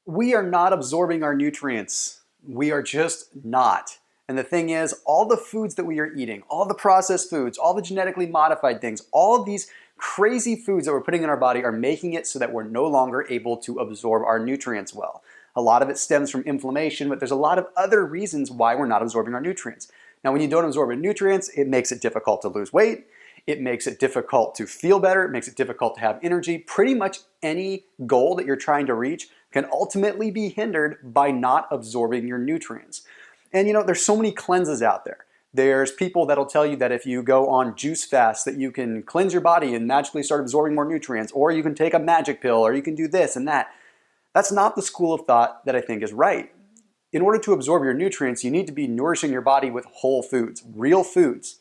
We are not absorbing our nutrients. We are just not. And the thing is, all the foods that we are eating, all the processed foods, all the genetically modified things, all of these crazy foods that we're putting in our body are making it so that we're no longer able to absorb our nutrients well. A lot of it stems from inflammation, but there's a lot of other reasons why we're not absorbing our nutrients. Now, when you don't absorb nutrients, it makes it difficult to lose weight. It makes it difficult to feel better. It makes it difficult to have energy. Pretty much any goal that you're trying to reach can ultimately be hindered by not absorbing your nutrients. And you know, there's so many cleanses out there. There's people that'll tell you that if you go on juice fasts that you can cleanse your body and magically start absorbing more nutrients, or you can take a magic pill, or you can do this and that. That's not the school of thought that I think is right. In order to absorb your nutrients, you need to be nourishing your body with whole foods, real foods.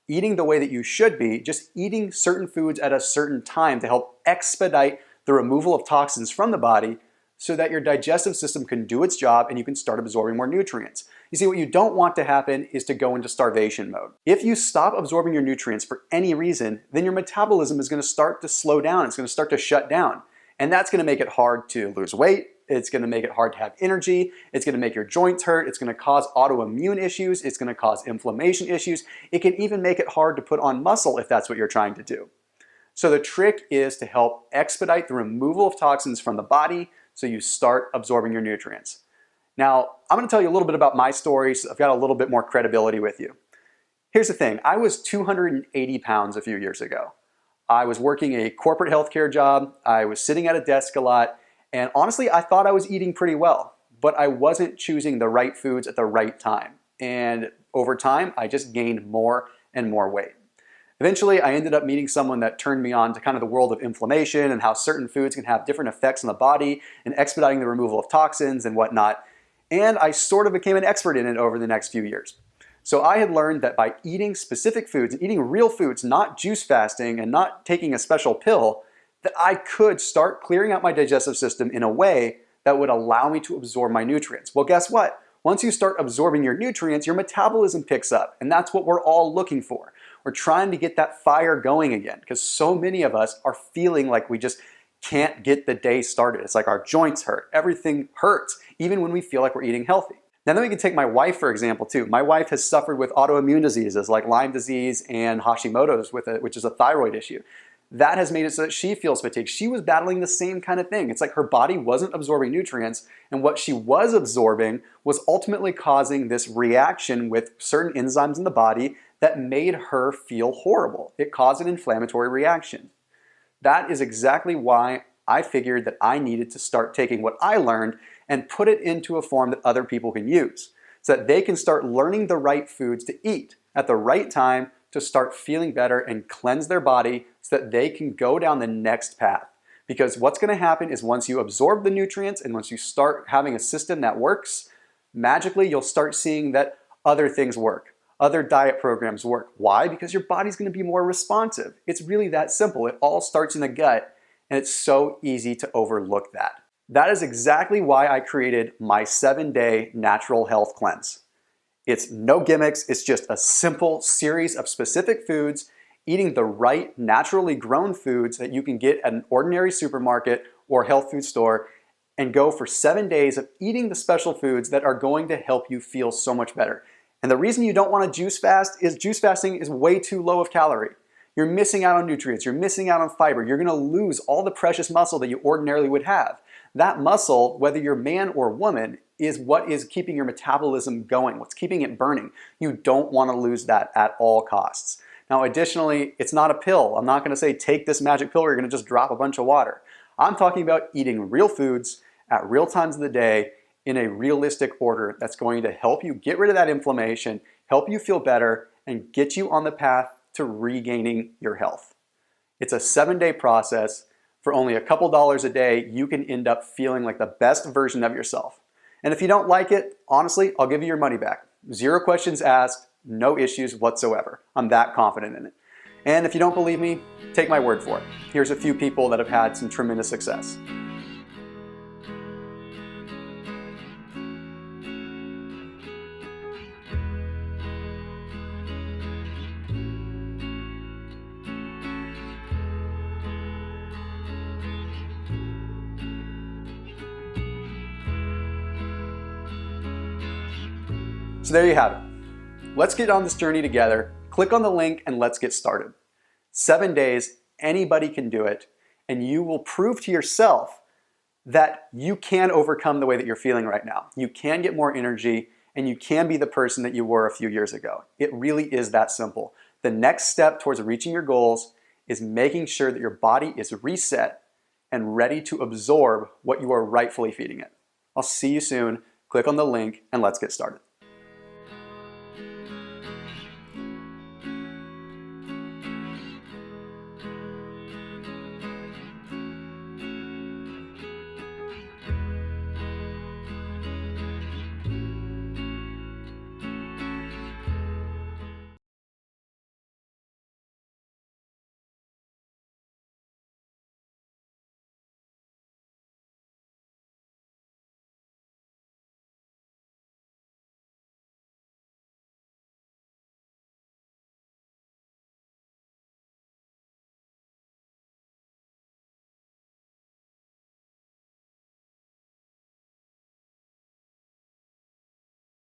Eating the way that you should be, just eating certain foods at a certain time to help expedite the removal of toxins from the body so that your digestive system can do its job and you can start absorbing more nutrients. You see, what you don't want to happen is to go into starvation mode. If you stop absorbing your nutrients for any reason, then your metabolism is going to start to slow down. It's going to start to shut down. And that's going to make it hard to lose weight. It's going to make it hard to have energy. It's going to make your joints hurt. It's going to cause autoimmune issues. It's going to cause inflammation issues. It can even make it hard to put on muscle if that's what you're trying to do. So the trick is to help expedite the removal of toxins from the body so you start absorbing your nutrients. Now, I'm going to tell you a little bit about my story so I've got a little bit more credibility with you. Here's the thing. I was 280 pounds a few years ago. I was working a corporate healthcare job. I was sitting at a desk a lot. And honestly, I thought I was eating pretty well, but I wasn't choosing the right foods at the right time. And over time, I just gained more and more weight. Eventually, I ended up meeting someone that turned me on to kind of the world of inflammation and how certain foods can have different effects on the body and expediting the removal of toxins and whatnot. And I sort of became an expert in it over the next few years. So I had learned that by eating specific foods, eating real foods, not juice fasting and not taking a special pill, that I could start clearing out my digestive system in a way that would allow me to absorb my nutrients. Well, guess what? Once you start absorbing your nutrients, your metabolism picks up, and that's what we're all looking for. We're trying to get that fire going again because so many of us are feeling like we just can't get the day started. It's like our joints hurt. Everything hurts, even when we feel like we're eating healthy. Now then we can take my wife, for example, too. My wife has suffered with autoimmune diseases like Lyme disease and Hashimoto's, which is a thyroid issue. That has made it so that she feels fatigued. She was battling the same kind of thing. It's like her body wasn't absorbing nutrients, and what she was absorbing was ultimately causing this reaction with certain enzymes in the body that made her feel horrible. It caused an inflammatory reaction. That is exactly why I figured that I needed to start taking what I learned and put it into a form that other people can use so that they can start learning the right foods to eat at the right time to start feeling better and cleanse their body so that they can go down the next path. Because what's going to happen is once you absorb the nutrients and once you start having a system that works, magically you'll start seeing that other things work. Other diet programs work. Why? Because your body's going to be more responsive. It's really that simple. It all starts in the gut, and it's so easy to overlook that. That is exactly why I created my 7-day natural health cleanse. It's no gimmicks. It's just a simple series of specific foods, eating the right naturally grown foods that you can get at an ordinary supermarket or health food store, and go for 7 days of eating the special foods that are going to help you feel so much better. And the reason you don't want to juice fast is juice fasting is way too low of calorie. You're missing out on nutrients. You're missing out on fiber. You're going to lose all the precious muscle that you ordinarily would have. That muscle, whether you're man or woman, is what is keeping your metabolism going, what's keeping it burning. You don't want to lose that at all costs. Now, additionally, it's not a pill. I'm not going to say take this magic pill or you're going to just drop a bunch of water. I'm talking about eating real foods at real times of the day in a realistic order that's going to help you get rid of that inflammation, help you feel better, and get you on the path to regaining your health. It's a 7-day process. For only a couple dollars a day, you can end up feeling like the best version of yourself. And if you don't like it, honestly, I'll give you your money back. 0 questions asked, no issues whatsoever. I'm that confident in it. And if you don't believe me, take my word for it. Here's a few people that have had some tremendous success. So there you have it. Let's get on this journey together. Click on the link and let's get started. 7 days, anybody can do it, and you will prove to yourself that you can overcome the way that you're feeling right now. You can get more energy, and you can be the person that you were a few years ago. It really is that simple. The next step towards reaching your goals is making sure that your body is reset and ready to absorb what you are rightfully feeding it. I'll see you soon. Click on the link and let's get started.